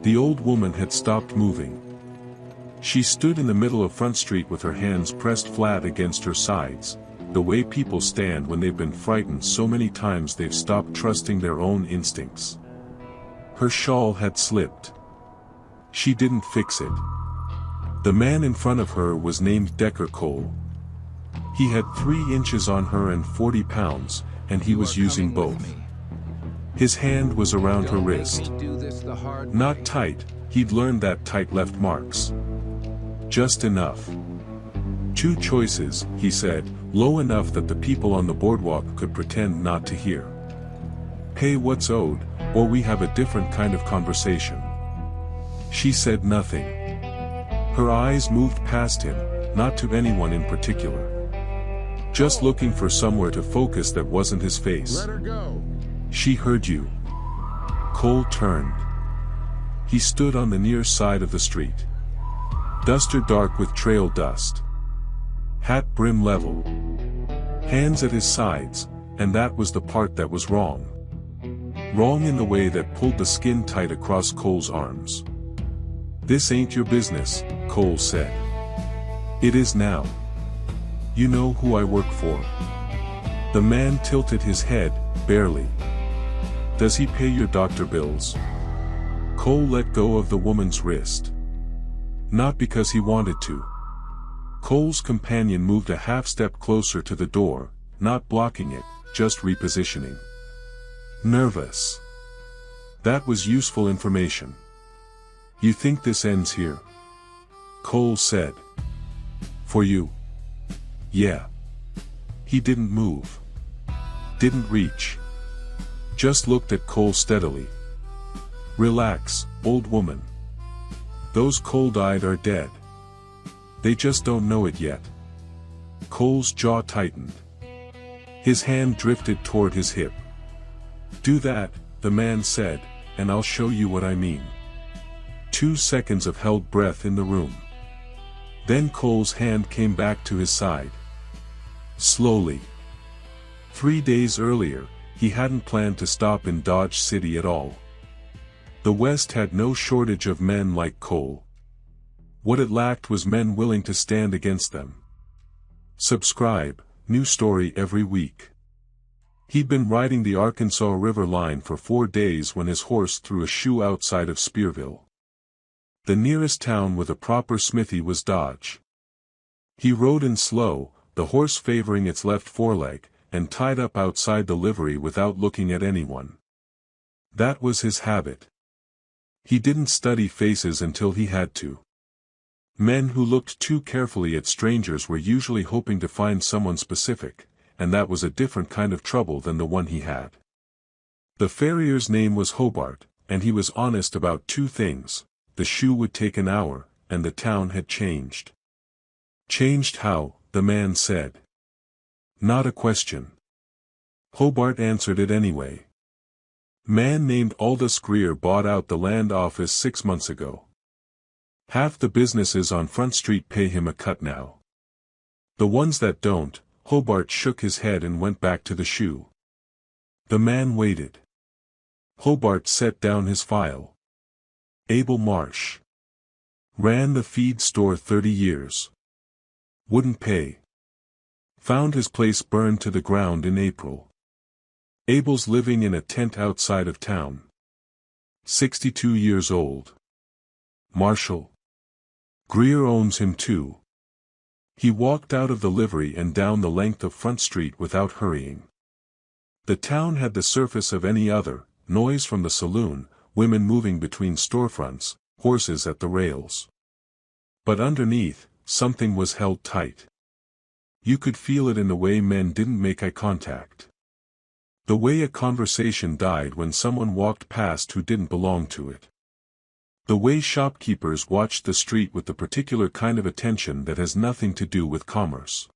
The old woman had stopped moving. She stood in the middle of Front Street with her hands pressed flat against her sides, the way people stand when they've been frightened so many times they've stopped trusting their own instincts. Her shawl had slipped. She didn't fix it. The man in front of her was named Decker Cole. He had 3 inches on her and 40 pounds, and he was using both. His hand was around her wrist. Not tight, he'd learned that tight left marks. Just enough. 2 choices, he said, low enough that the people on the boardwalk could pretend not to hear. Pay what's owed, or we have a different kind of conversation. She said nothing. Her eyes moved past him, not to anyone in particular. Just looking for somewhere to focus that wasn't his face. Let her go. She heard you. Cole turned. He stood on the near side of the street. Duster dark with trail dust. Hat brim level. Hands at his sides, and that was the part that was wrong. Wrong in the way that pulled the skin tight across Cole's arms. "This ain't your business," Cole said. "It is now. You know who I work for." The man tilted his head, barely. "Does he pay your doctor bills?" Cole let go of the woman's wrist. Not because he wanted to. Cole's companion moved a half-step closer to the door, not blocking it, just repositioning. Nervous. That was useful information. "You think this ends here?" Cole said. "For you?" "Yeah." He didn't move. Didn't reach. Just looked at Cole steadily. "Relax, old woman. Those cold-eyed are dead. They just don't know it yet." Cole's jaw tightened. His hand drifted toward his hip. "Do that," the man said, "and I'll show you what I mean." 2 seconds of held breath in the room. Then Cole's hand came back to his side. Slowly. 3 days earlier, he hadn't planned to stop in Dodge City at all. The West had no shortage of men like Cole. What it lacked was men willing to stand against them. Subscribe, new story every week. He'd been riding the Arkansas River line for 4 days when his horse threw a shoe outside of Spearville. The nearest town with a proper smithy was Dodge. He rode in slow, the horse favoring its left foreleg, and tied up outside the livery without looking at anyone. That was his habit. He didn't study faces until he had to. Men who looked too carefully at strangers were usually hoping to find someone specific, and that was a different kind of trouble than the one he had. The farrier's name was Hobart, and he was honest about 2 things. The shoe would take an hour, and the town had changed. Changed how, the man said. Not a question. Hobart answered it anyway. Man named Aldous Greer bought out the land office 6 months ago. Half the businesses on Front Street pay him a cut now. The ones that don't, Hobart shook his head and went back to the shoe. The man waited. Hobart set down his file. Abel Marsh. Ran the feed store 30 years. Wouldn't pay. Found his place burned to the ground in April. Abel's living in a tent outside of town. 62 years old. Marshall. Greer owns him too. He walked out of the livery and down the length of Front Street without hurrying. The town had the surface of any other, noise from the saloon, women moving between storefronts, horses at the rails. But underneath, something was held tight. You could feel it in the way men didn't make eye contact. The way a conversation died when someone walked past who didn't belong to it. The way shopkeepers watched the street with the particular kind of attention that has nothing to do with commerce.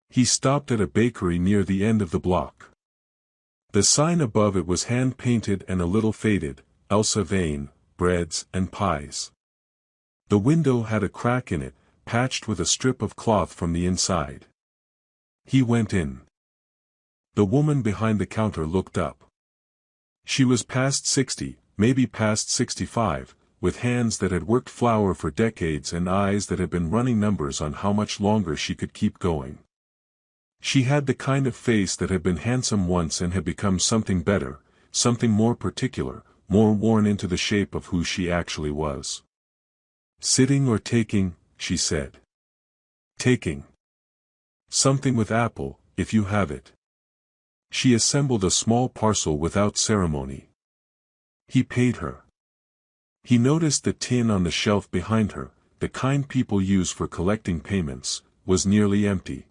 He stopped at a bakery near the end of the block. The sign above it was hand-painted and a little faded, Elsa Vane, breads and pies. The window had a crack in it, patched with a strip of cloth from the inside. He went in. The woman behind the counter looked up. She was past 60, maybe past 65, with hands that had worked flour for decades and eyes that had been running numbers on how much longer she could keep going. She had the kind of face that had been handsome once and had become something better, something more particular, more worn into the shape of who she actually was. "Sitting or taking?" she said. "Taking. Something with apple, if you have it." She assembled a small parcel without ceremony. He paid her. He noticed the tin on the shelf behind her, the kind people use for collecting payments, was nearly empty.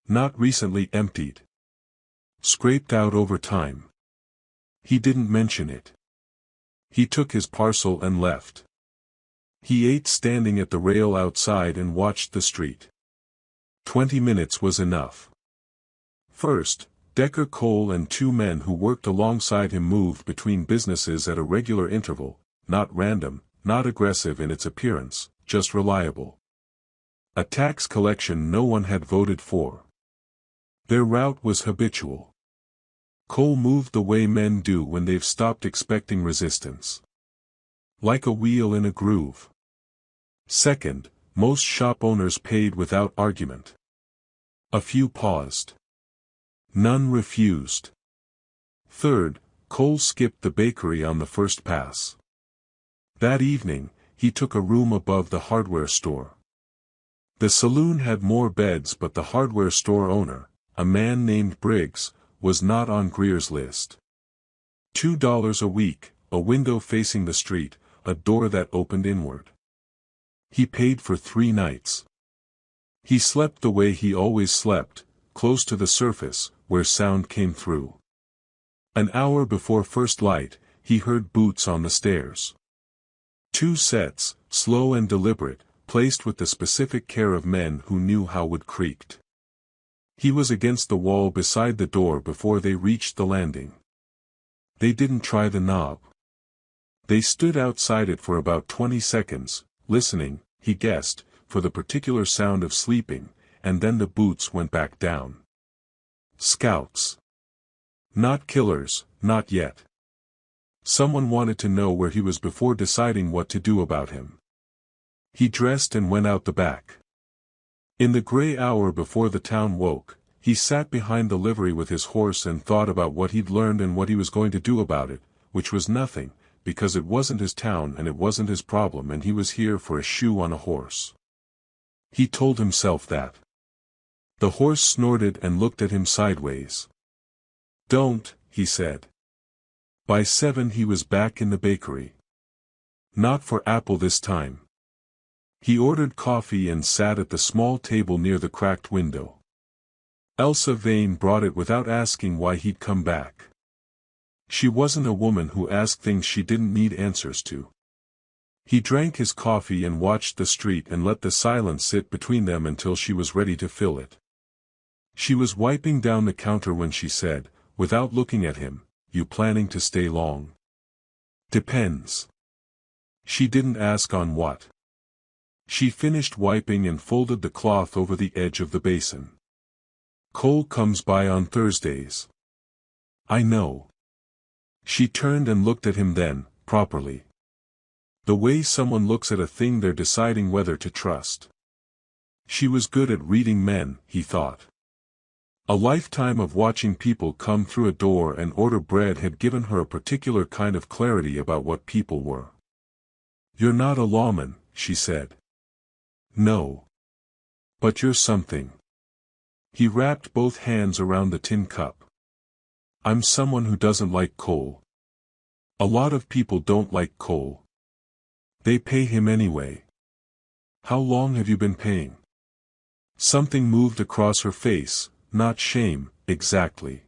Not recently emptied. Scraped out over time. He didn't mention it. He took his parcel and left. He ate standing at the rail outside and watched the street. 20 minutes was enough. First, Decker Cole and two men who worked alongside him moved between businesses at a regular interval, not random, not aggressive in its appearance, just reliable. A tax collection no one had voted for. Their route was habitual. Cole moved the way men do when they've stopped expecting resistance. Like a wheel in a groove. Second, most shop owners paid without argument. A few paused. None refused. Third, Cole skipped the bakery on the first pass. That evening, he took a room above the hardware store. The saloon had more beds, but the hardware store owner, a man named Briggs, was not on Greer's list. $2 a week, a window facing the street, a door that opened inward. He paid for 3 nights. He slept the way he always slept, close to the surface, where sound came through. An hour before first light, he heard boots on the stairs. 2 sets, slow and deliberate, placed with the specific care of men who knew how wood creaked. He was against the wall beside the door before they reached the landing. They didn't try the knob. They stood outside it for about 20 seconds, listening, he guessed, for the particular sound of sleeping, and then the boots went back down. Scouts. Not killers, not yet. Someone wanted to know where he was before deciding what to do about him. He dressed and went out the back. In the gray hour before the town woke, he sat behind the livery with his horse and thought about what he'd learned and what he was going to do about it, which was nothing, because it wasn't his town and it wasn't his problem and he was here for a shoe on a horse. He told himself that. The horse snorted and looked at him sideways. "Don't," he said. By 7 he was back in the bakery. Not for apple this time. He ordered coffee and sat at the small table near the cracked window. Elsa Vane brought it without asking why he'd come back. She wasn't a woman who asked things she didn't need answers to. He drank his coffee and watched the street and let the silence sit between them until she was ready to fill it. She was wiping down the counter when she said, without looking at him, "You planning to stay long?" "Depends." She didn't ask on what. She finished wiping and folded the cloth over the edge of the basin. "Cole comes by on Thursdays." "I know." She turned and looked at him then, properly. The way someone looks at a thing they're deciding whether to trust. She was good at reading men, he thought. A lifetime of watching people come through a door and order bread had given her a particular kind of clarity about what people were. "You're not a lawman," she said. "No. But you're something." He wrapped both hands around the tin cup. "I'm someone who doesn't like Cole. A lot of people don't like Cole. They pay him anyway." "How long have you been paying?" Something moved across her face, not shame, exactly.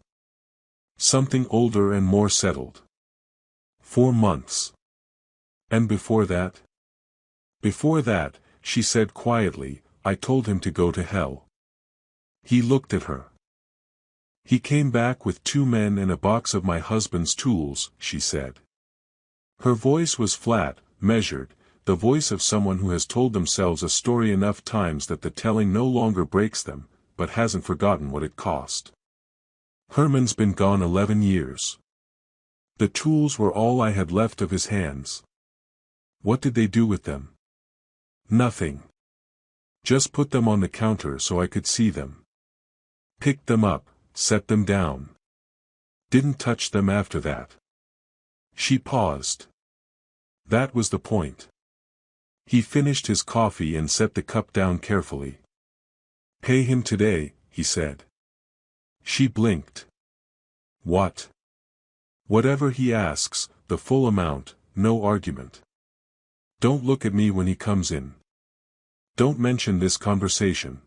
Something older and more settled. 4 months. "And before that?" "Before that," she said quietly, "I told him to go to hell." He looked at her. "He came back with 2 men and a box of my husband's tools," she said. Her voice was flat, measured, the voice of someone who has told themselves a story enough times that the telling no longer breaks them, but hasn't forgotten what it cost. "Herman's been gone 11 years. The tools were all I had left of his hands. What did they do with them? Nothing. Just put them on the counter so I could see them. Picked them up, set them down. Didn't touch them after that. She paused. That was the point. He finished his coffee and set the cup down carefully. Pay him today, he said. She blinked. What? Whatever he asks, the full amount, no argument. Don't look at me when he comes in. Don't mention this conversation.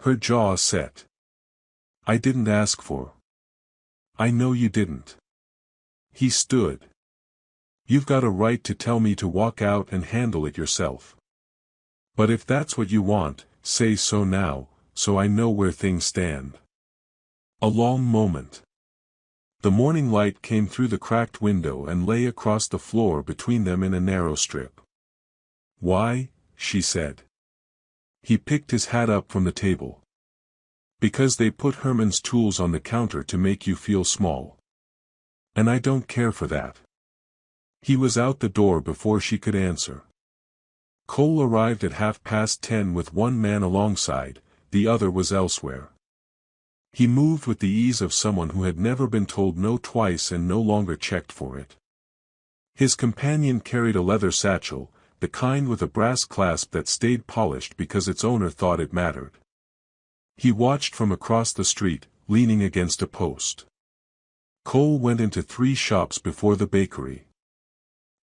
Her jaw set. I didn't ask for. I know you didn't. He stood. You've got a right to tell me to walk out and handle it yourself. But if that's what you want, say so now, so I know where things stand. A long moment. The morning light came through the cracked window and lay across the floor between them in a narrow strip. Why? She said. He picked his hat up from the table. Because they put Herman's tools on the counter to make you feel small. And I don't care for that. He was out the door before she could answer. Cole arrived at 10:30 with one man alongside, the other was elsewhere. He moved with the ease of someone who had never been told no twice and no longer checked for it. His companion carried a leather satchel, the kind with a brass clasp that stayed polished because its owner thought it mattered. He watched from across the street, leaning against a post. Cole went into 3 shops before the bakery.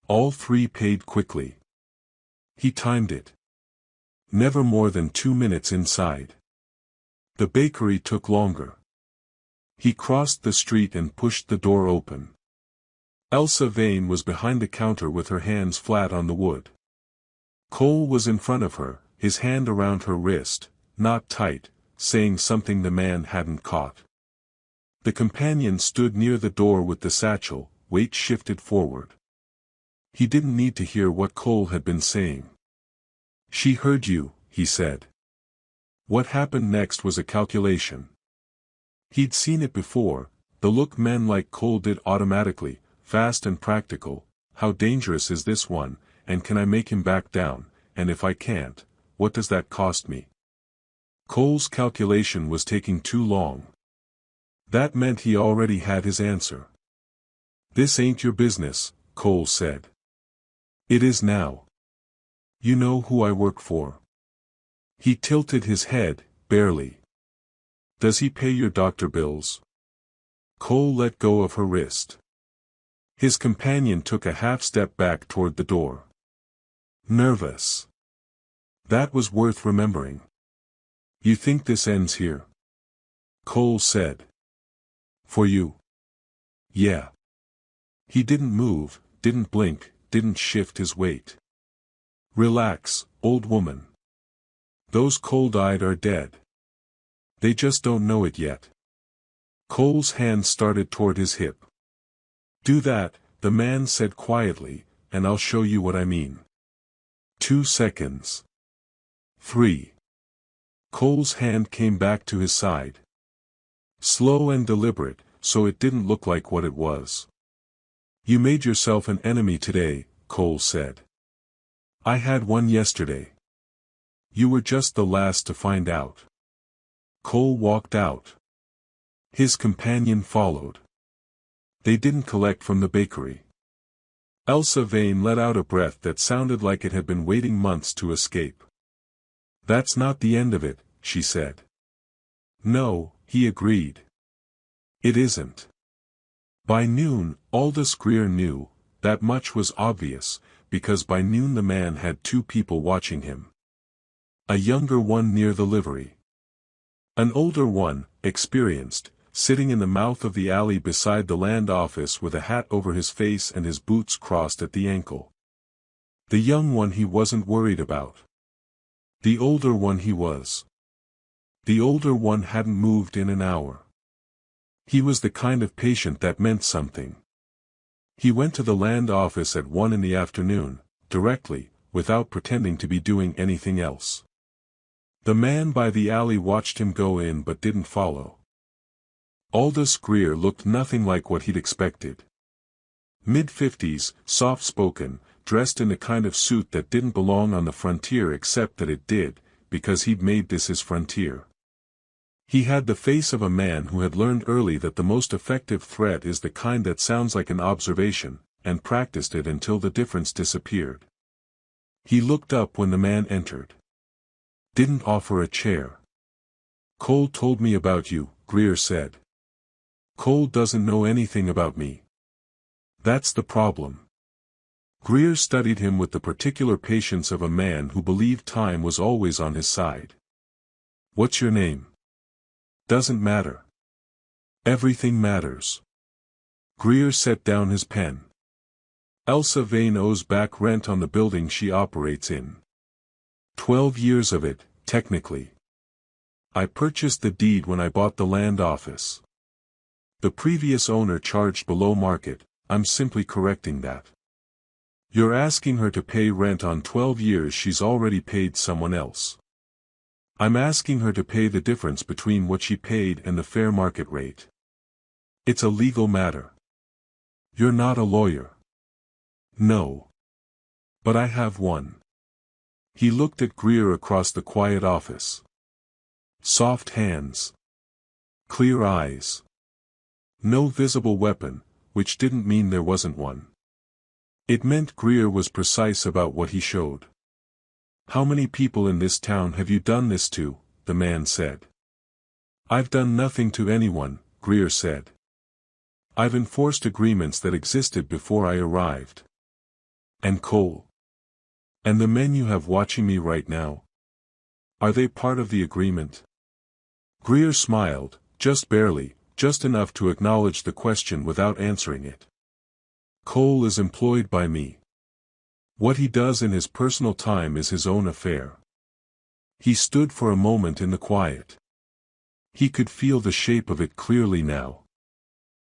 All 3 paid quickly. He timed it. Never more than 2 minutes inside. The bakery took longer. He crossed the street and pushed the door open. Elsa Vane was behind the counter with her hands flat on the wood. Cole was in front of her, his hand around her wrist, not tight, saying something the man hadn't caught. The companion stood near the door with the satchel, weight shifted forward. He didn't need to hear what Cole had been saying. She heard you, he said. What happened next was a calculation. He'd seen it before, the look men like Cole did automatically, fast and practical. How dangerous is this one, and can I make him back down, and if I can't, what does that cost me? Cole's calculation was taking too long. That meant he already had his answer. This ain't your business, Cole said. It is now. You know who I work for. He tilted his head, barely. Does he pay your doctor bills? Cole let go of her wrist. His companion took a half-step back toward the door. Nervous. That was worth remembering. You think this ends here? Cole said. For you? Yeah. He didn't move, didn't blink, didn't shift his weight. Relax, old woman. Those cold-eyed are dead. They just don't know it yet. Cole's hand started toward his hip. Do that, the man said quietly, and I'll show you what I mean. 2 seconds. 3. Cole's hand came back to his side. Slow and deliberate, so it didn't look like what it was. You made yourself an enemy today, Cole said. I had one yesterday. You were just the last to find out. Cole walked out. His companion followed. They didn't collect from the bakery. Elsa Vane let out a breath that sounded like it had been waiting months to escape. That's not the end of it, she said. No, he agreed. It isn't. By noon, Aldous Greer knew, that much was obvious, because by noon the man had 2 people watching him. A younger one near the livery. An older one, experienced, sitting in the mouth of the alley beside the land office with a hat over his face and his boots crossed at the ankle. The young one he wasn't worried about. The older one he was. The older one hadn't moved in an hour. He was the kind of patient that meant something. He went to the land office at 1 in the afternoon, directly, without pretending to be doing anything else. The man by the alley watched him go in but didn't follow. Aldous Greer looked nothing like what he'd expected. Mid-50s, soft-spoken, dressed in a kind of suit that didn't belong on the frontier except that it did, because he'd made this his frontier. He had the face of a man who had learned early that the most effective threat is the kind that sounds like an observation, and practiced it until the difference disappeared. He looked up when the man entered. Didn't offer a chair. Cole told me about you, Greer said. Cole doesn't know anything about me. That's the problem. Greer studied him with the particular patience of a man who believed time was always on his side. What's your name? Doesn't matter. Everything matters. Greer set down his pen. Elsa Vane owes back rent on the building she operates in. 12 years of it, technically. I purchased the deed when I bought the land office. The previous owner charged below market. I'm simply correcting that. You're asking her to pay rent on 12 years she's already paid someone else. I'm asking her to pay the difference between what she paid and the fair market rate. It's a legal matter. You're not a lawyer. No. But I have one. He looked at Greer across the quiet office. Soft hands. Clear eyes. No visible weapon, which didn't mean there wasn't one. It meant Greer was precise about what he showed. How many people in this town have you done this to? The man said. I've done nothing to anyone, Greer said. I've enforced agreements that existed before I arrived. And Cole? And the men you have watching me right now? Are they part of the agreement? Greer smiled, just barely, just enough to acknowledge the question without answering it. Cole is employed by me. What he does in his personal time is his own affair. He stood for a moment in the quiet. He could feel the shape of it clearly now.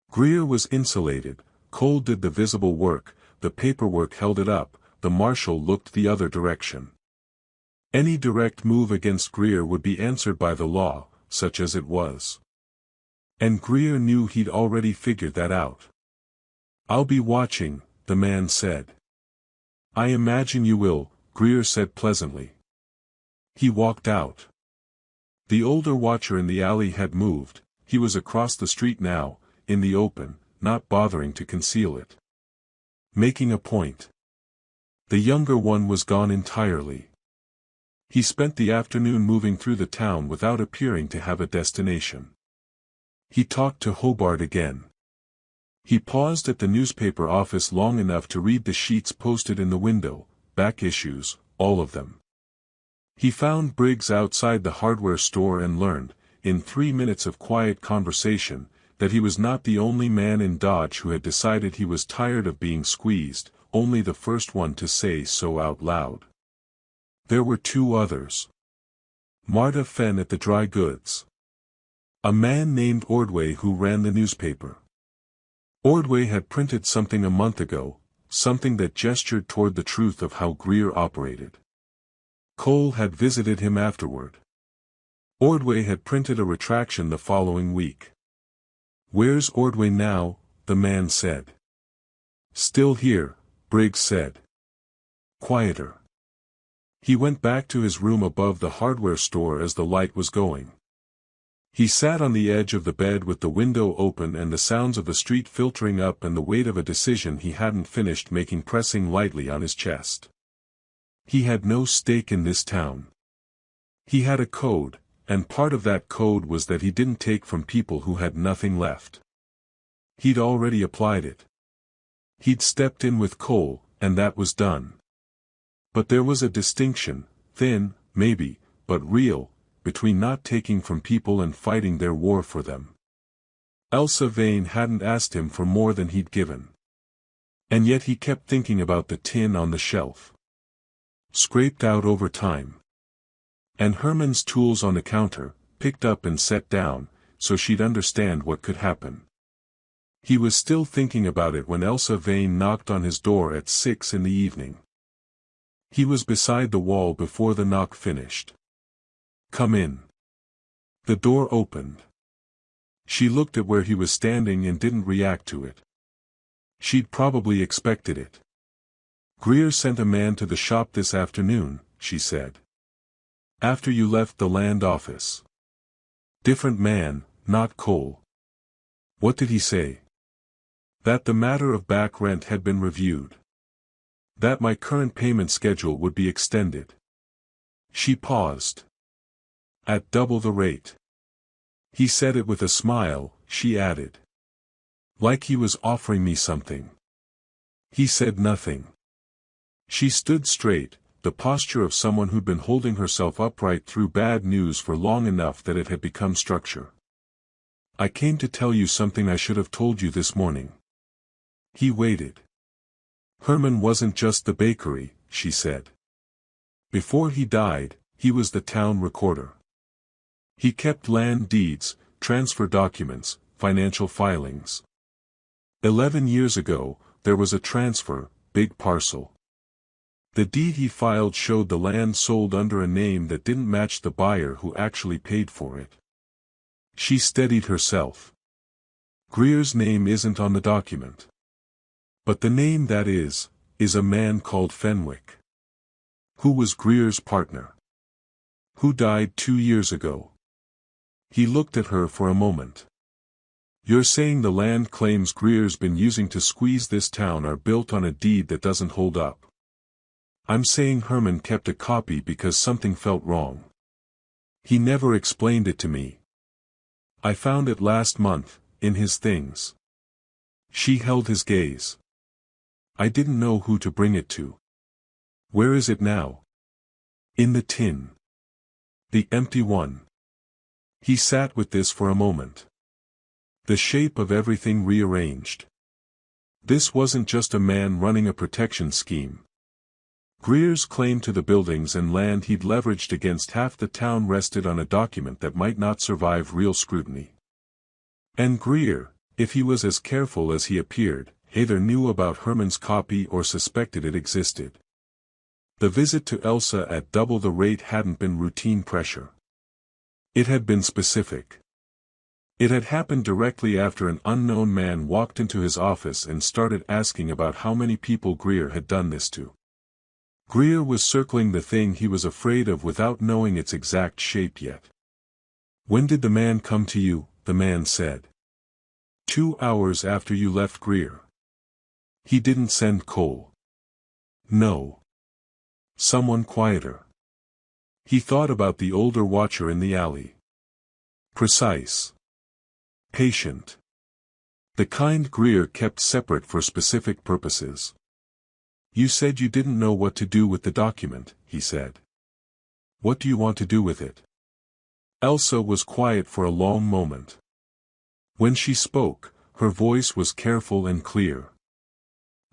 Greer was insulated, Cole did the visible work, the paperwork held it up, the marshal looked the other direction. Any direct move against Greer would be answered by the law, such as it was. And Greer knew he'd already figured that out. I'll be watching, the man said. I imagine you will, Greer said pleasantly. He walked out. The older watcher in the alley had moved, he was across the street now, in the open, not bothering to conceal it. Making a point. The younger one was gone entirely. He spent the afternoon moving through the town without appearing to have a destination. He talked to Hobart again. He paused at the newspaper office long enough to read the sheets posted in the window, back issues, all of them. He found Briggs outside the hardware store and learned, in 3 minutes of quiet conversation, that he was not the only man in Dodge who had decided he was tired of being squeezed, only the first one to say so out loud. There were 2 others. Marta Fenn at the dry goods. A man named Ordway who ran the newspaper. Ordway had printed something a month ago, something that gestured toward the truth of how Greer operated. Cole had visited him afterward. Ordway had printed a retraction the following week. Where's Ordway now? The man said. Still here, Briggs said. Quieter. He went back to his room above the hardware store as the light was going. He sat on the edge of the bed with the window open and the sounds of the street filtering up and the weight of a decision he hadn't finished making pressing lightly on his chest. He had no stake in this town. He had a code, and part of that code was that he didn't take from people who had nothing left. He'd already applied it. He'd stepped in with Cole, and that was done. But there was a distinction, thin, maybe, but real, between not taking from people and fighting their war for them. Elsa Vane hadn't asked him for more than he'd given. And yet he kept thinking about the tin on the shelf. Scraped out over time. And Herman's tools on the counter, picked up and set down, so she'd understand what could happen. He was still thinking about it when Elsa Vane knocked on his door at 6 in the evening. He was beside the wall before the knock finished. Come in. The door opened. She looked at where he was standing and didn't react to it. She'd probably expected it. Greer sent a man to the shop this afternoon, she said. After you left the land office. Different man, not Cole. What did he say? That the matter of back rent had been reviewed. That my current payment schedule would be extended. She paused. At double the rate. He said it with a smile, she added. Like he was offering me something. He said nothing. She stood straight, the posture of someone who'd been holding herself upright through bad news for long enough that it had become structure. I came to tell you something I should have told you this morning. He waited. Herman wasn't just the bakery, she said. Before he died, he was the town recorder. He kept land deeds, transfer documents, financial filings. 11 years ago, there was a transfer, big parcel. The deed he filed showed the land sold under a name that didn't match the buyer who actually paid for it. She steadied herself. Greer's name isn't on the document. But the name that is a man called Fenwick. Who was Greer's partner. Who died 2 years ago. He looked at her for a moment. You're saying the land claims Greer's been using to squeeze this town are built on a deed that doesn't hold up. I'm saying Herman kept a copy because something felt wrong. He never explained it to me. I found it last month, in his things. She held his gaze. I didn't know who to bring it to. Where is it now? In the tin. The empty one. He sat with this for a moment. The shape of everything rearranged. This wasn't just a man running a protection scheme. Greer's claim to the buildings and land he'd leveraged against half the town rested on a document that might not survive real scrutiny. And Greer, if he was as careful as he appeared, either knew about Herman's copy or suspected it existed. The visit to Elsa at double the rate hadn't been routine pressure. It had been specific. It had happened directly after an unknown man walked into his office and started asking about how many people Greer had done this to. Greer was circling the thing he was afraid of without knowing its exact shape yet. When did the man come to you? The man said. 2 hours after you left Greer. He didn't send Cole. No. Someone quieter. He thought about the older watcher in the alley. Precise. Patient. The kind Greer kept separate for specific purposes. You said you didn't know what to do with the document, he said. What do you want to do with it? Elsa was quiet for a long moment. When she spoke, her voice was careful and clear.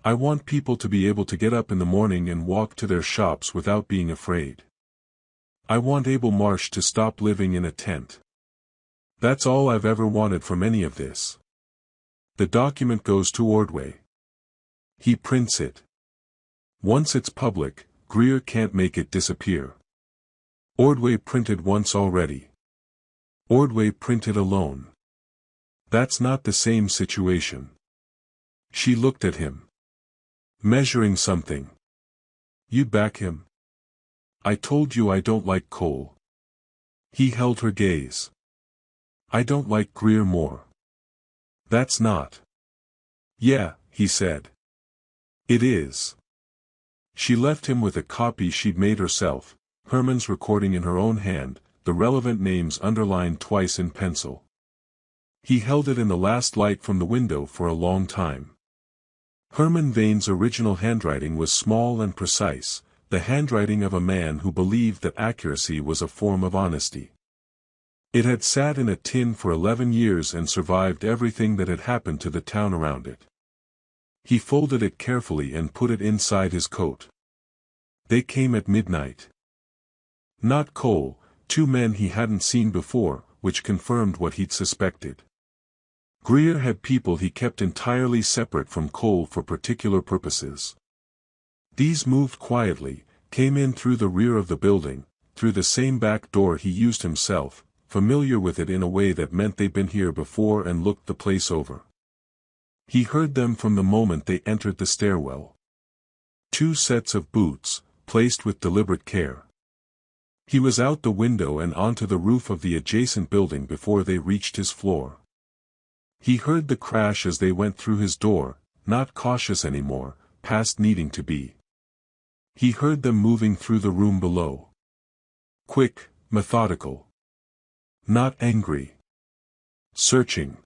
I want people to be able to get up in the morning and walk to their shops without being afraid. I want Abel Marsh to stop living in a tent. That's all I've ever wanted from any of this. The document goes to Ordway. He prints it. Once it's public, Greer can't make it disappear. Ordway printed once already. Ordway printed alone. That's not the same situation. She looked at him. Measuring something. You'd back him? I told you I don't like Cole. He held her gaze. I don't like Greer more. That's not. Yeah, he said. It is. She left him with a copy she'd made herself, Herman's recording in her own hand, the relevant names underlined twice in pencil. He held it in the last light from the window for a long time. Herman Vane's original handwriting was small and precise, the handwriting of a man who believed that accuracy was a form of honesty. It had sat in a tin for 11 years and survived everything that had happened to the town around it. He folded it carefully and put it inside his coat. They came at midnight. Not Cole, 2 men he hadn't seen before, which confirmed what he'd suspected. Greer had people he kept entirely separate from Cole for particular purposes. These moved quietly, came in through the rear of the building, through the same back door he used himself, familiar with it in a way that meant they'd been here before and looked the place over. He heard them from the moment they entered the stairwell. 2 sets of boots, placed with deliberate care. He was out the window and onto the roof of the adjacent building before they reached his floor. He heard the crash as they went through his door, not cautious anymore, past needing to be. He heard them moving through the room below. Quick, methodical. Not angry. Searching.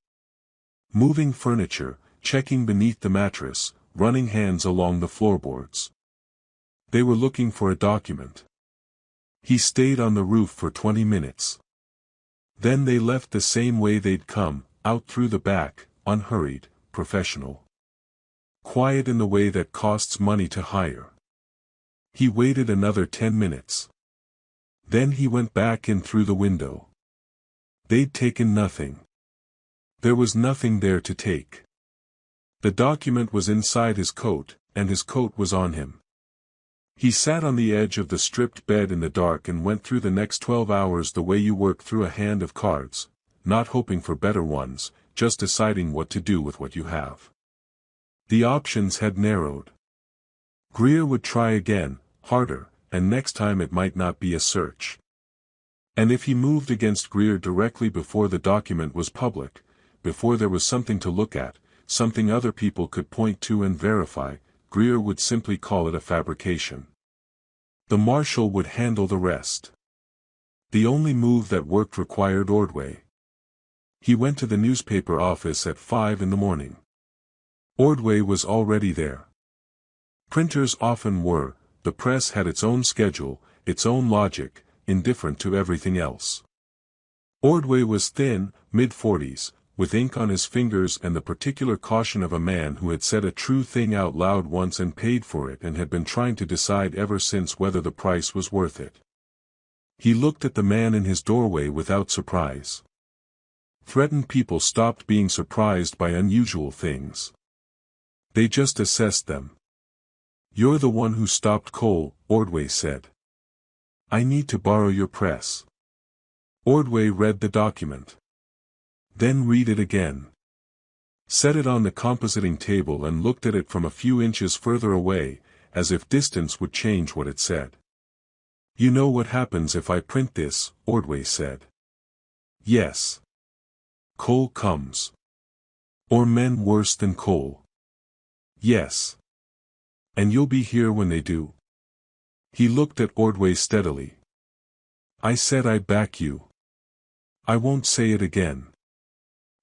Moving furniture, checking beneath the mattress, running hands along the floorboards. They were looking for a document. He stayed on the roof for 20 minutes. Then they left the same way they'd come, out through the back, unhurried, professional. Quiet in the way that costs money to hire. He waited another 10 minutes. Then he went back in through the window. They'd taken nothing. There was nothing there to take. The document was inside his coat, and his coat was on him. He sat on the edge of the stripped bed in the dark and went through the next 12 hours the way you work through a hand of cards, not hoping for better ones, just deciding what to do with what you have. The options had narrowed. Greer would try again, harder, and next time it might not be a search. And if he moved against Greer directly before the document was public, before there was something to look at, something other people could point to and verify, Greer would simply call it a fabrication. The marshal would handle the rest. The only move that worked required Ordway. He went to the newspaper office at 5 in the morning. Ordway was already there. Printers often were, the press had its own schedule, its own logic, indifferent to everything else. Ordway was thin, mid-40s, with ink on his fingers and the particular caution of a man who had said a true thing out loud once and paid for it and had been trying to decide ever since whether the price was worth it. He looked at the man in his doorway without surprise. Threatened people stopped being surprised by unusual things. They just assessed them. "You're the one who stopped Cole," Ordway said. "I need to borrow your press." Ordway read the document. Then read it again. Set it on the compositing table and looked at it from a few inches further away, as if distance would change what it said. "You know what happens if I print this," Ordway said. "Yes. Cole comes. Or men worse than Cole." "Yes. And you'll be here when they do?" He looked at Ordway steadily. "I said I'd back you. I won't say it again."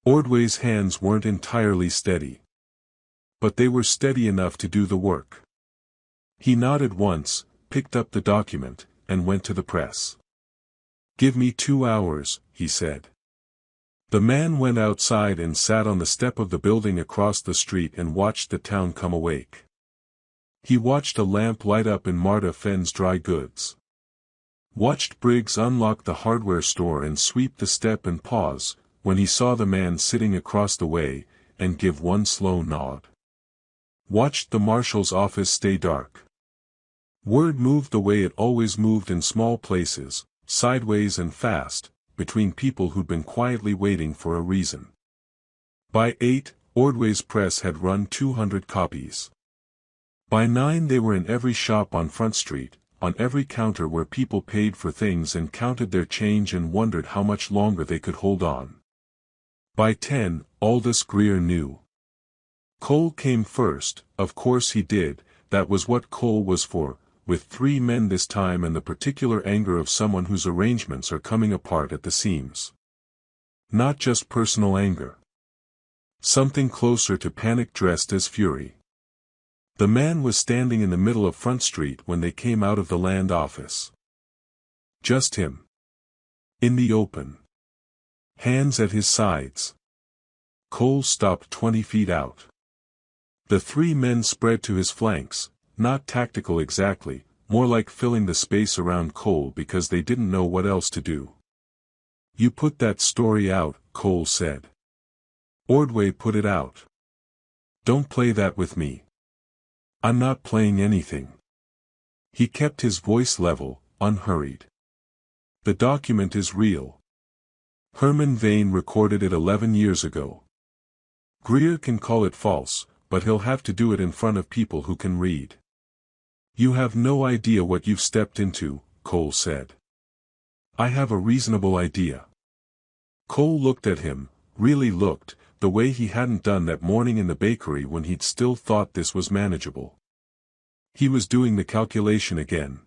Ordway's hands weren't entirely steady. But they were steady enough to do the work. He nodded once, picked up the document, and went to the press. "Give me 2 hours," he said. The man went outside and sat on the step of the building across the street and watched the town come awake. He watched a lamp light up in Marta Fenn's dry goods. Watched Briggs unlock the hardware store and sweep the step and pause, when he saw the man sitting across the way, and give one slow nod. Watched the marshal's office stay dark. Word moved the way it always moved in small places, sideways and fast, between people who'd been quietly waiting for a reason. By 8, Ordway's press had run 200 copies. By 9 they were in every shop on Front Street, on every counter where people paid for things and counted their change and wondered how much longer they could hold on. By 10, Aldous Greer knew. Cole came first, of course he did, that was what Cole was for, with 3 men this time and the particular anger of someone whose arrangements are coming apart at the seams. Not just personal anger. Something closer to panic dressed as fury. The man was standing in the middle of Front Street when they came out of the land office. Just him. In the open. Hands at his sides. Cole stopped 20 feet out. The 3 men spread to his flanks, not tactical exactly, more like filling the space around Cole because they didn't know what else to do. "You put that story out," Cole said. Ordway put it out. "Don't play that with me. I'm not playing anything." He kept his voice level, unhurried. "The document is real. Herman Vane recorded it 11 years ago. Greer can call it false, but he'll have to do it in front of people who can read. You have no idea what you've stepped into, Cole said. I have a reasonable idea. Cole looked at him, really looked, the way he hadn't done that morning in the bakery when he'd still thought this was manageable. He was doing the calculation again.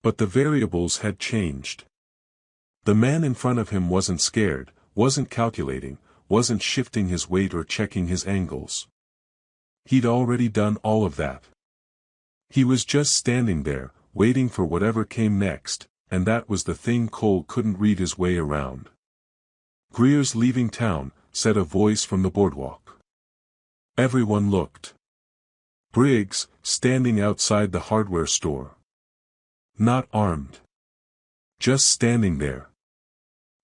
But the variables had changed. The man in front of him wasn't scared, wasn't calculating, wasn't shifting his weight or checking his angles. He'd already done all of that. He was just standing there, waiting for whatever came next, and that was the thing Cole couldn't read his way around. Greer's leaving town, said a voice from the boardwalk. Everyone looked. Briggs, standing outside the hardware store. Not armed. Just standing there.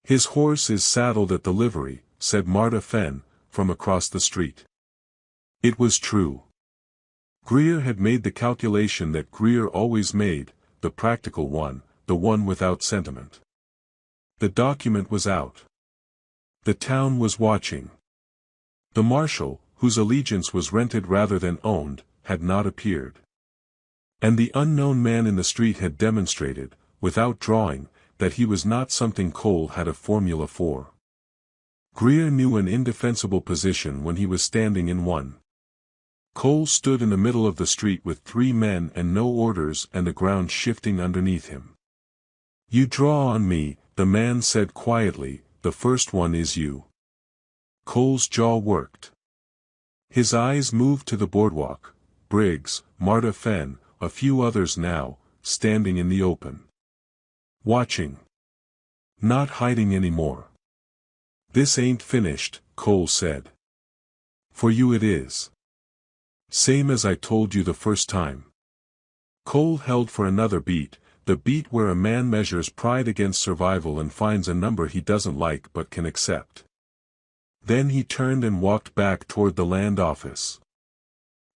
His horse is saddled at the livery, said Marta Fenn, from across the street. It was true. Greer had made the calculation that Greer always made, the practical one, the one without sentiment. The document was out. The town was watching. The marshal, whose allegiance was rented rather than owned, had not appeared. And the unknown man in the street had demonstrated, without drawing, that he was not something Cole had a formula for. Greer knew an indefensible position when he was standing in one. Cole stood in the middle of the street with 3 men and no orders and the ground shifting underneath him. You draw on me, the man said quietly, the first one is you. Cole's jaw worked. His eyes moved to the boardwalk, Briggs, Marta Fenn, a few others now, standing in the open. Watching. Not hiding anymore. This ain't finished, Cole said. For you it is. Same as I told you the first time. Cole held for another beat, the beat where a man measures pride against survival and finds a number he doesn't like but can accept. Then he turned and walked back toward the land office.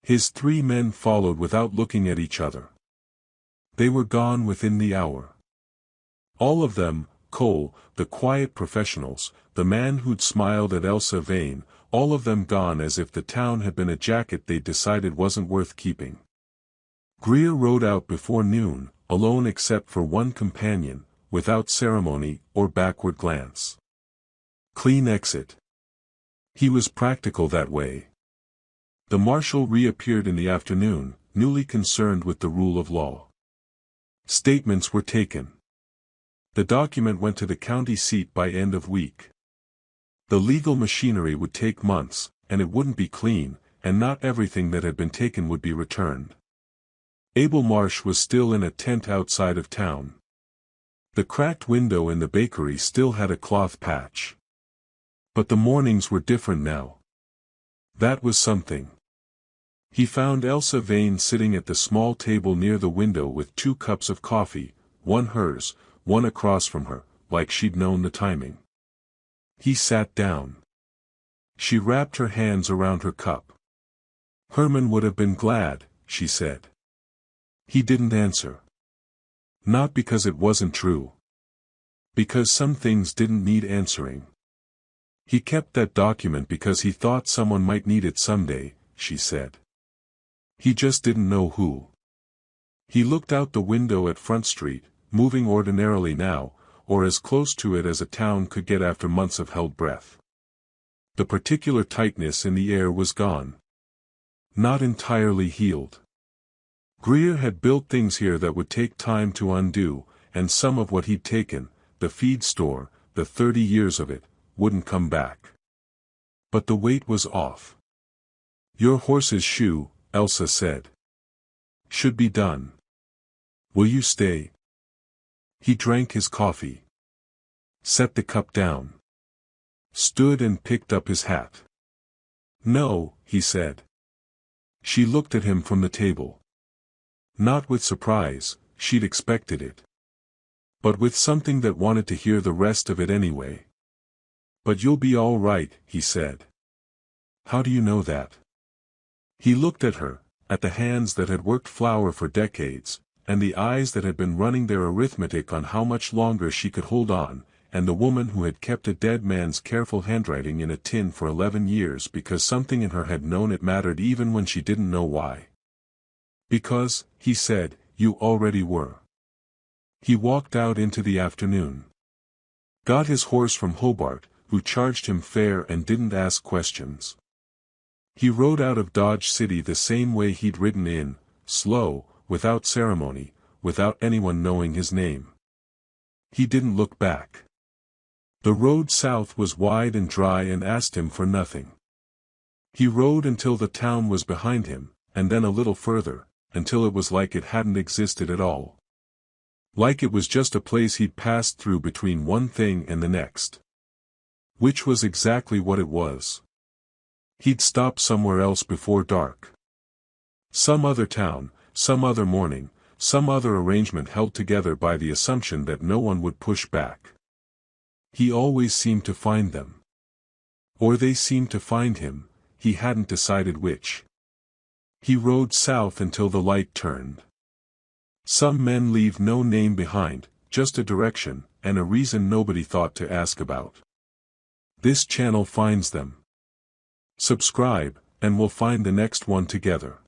His 3 men followed without looking at each other. They were gone within the hour. All of them, Cole, the quiet professionals, the man who'd smiled at Elsa Vane, all of them gone as if the town had been a jacket they'd decided wasn't worth keeping. Greer rode out before noon, alone except for one companion, without ceremony or backward glance. Clean exit. He was practical that way. The marshal reappeared in the afternoon, newly concerned with the rule of law. Statements were taken. The document went to the county seat by end of week. The legal machinery would take months, and it wouldn't be clean, and not everything that had been taken would be returned. Abel Marsh was still in a tent outside of town. The cracked window in the bakery still had a cloth patch. But the mornings were different now. That was something. He found Elsa Vane sitting at the small table near the window with 2 cups of coffee, one hers, one across from her, like she'd known the timing. He sat down. She wrapped her hands around her cup. Herman would have been glad, she said. He didn't answer. Not because it wasn't true. Because some things didn't need answering. He kept that document because he thought someone might need it someday, she said. He just didn't know who. He looked out the window at Front Street, moving ordinarily now, or as close to it as a town could get after months of held breath. The particular tightness in the air was gone. Not entirely healed. Greer had built things here that would take time to undo, and some of what he'd taken, the feed store, the 30 years of it, wouldn't come back. But the weight was off. Your horse's shoe, Elsa said. Should be done. Will you stay? He drank his coffee. Set the cup down. Stood and picked up his hat. No, he said. She looked at him from the table. Not with surprise, she'd expected it. But with something that wanted to hear the rest of it anyway. But you'll be all right, he said. How do you know that? He looked at her, at the hands that had worked flour for decades, and the eyes that had been running their arithmetic on how much longer she could hold on, and the woman who had kept a dead man's careful handwriting in a tin for 11 years because something in her had known it mattered even when she didn't know why. Because, he said, you already were. He walked out into the afternoon. Got his horse from Hobart, who charged him fair and didn't ask questions. He rode out of Dodge City the same way he'd ridden in, slow, without ceremony, without anyone knowing his name. He didn't look back. The road south was wide and dry and asked him for nothing. He rode until the town was behind him, and then a little further, until it was like it hadn't existed at all. Like it was just a place he'd passed through between one thing and the next. Which was exactly what it was. He'd stop somewhere else before dark. Some other town, some other morning, some other arrangement held together by the assumption that no one would push back. He always seemed to find them. Or they seemed to find him, he hadn't decided which. He rode south until the light turned. Some men leave no name behind, just a direction, and a reason nobody thought to ask about. This channel finds them. Subscribe, and we'll find the next one together.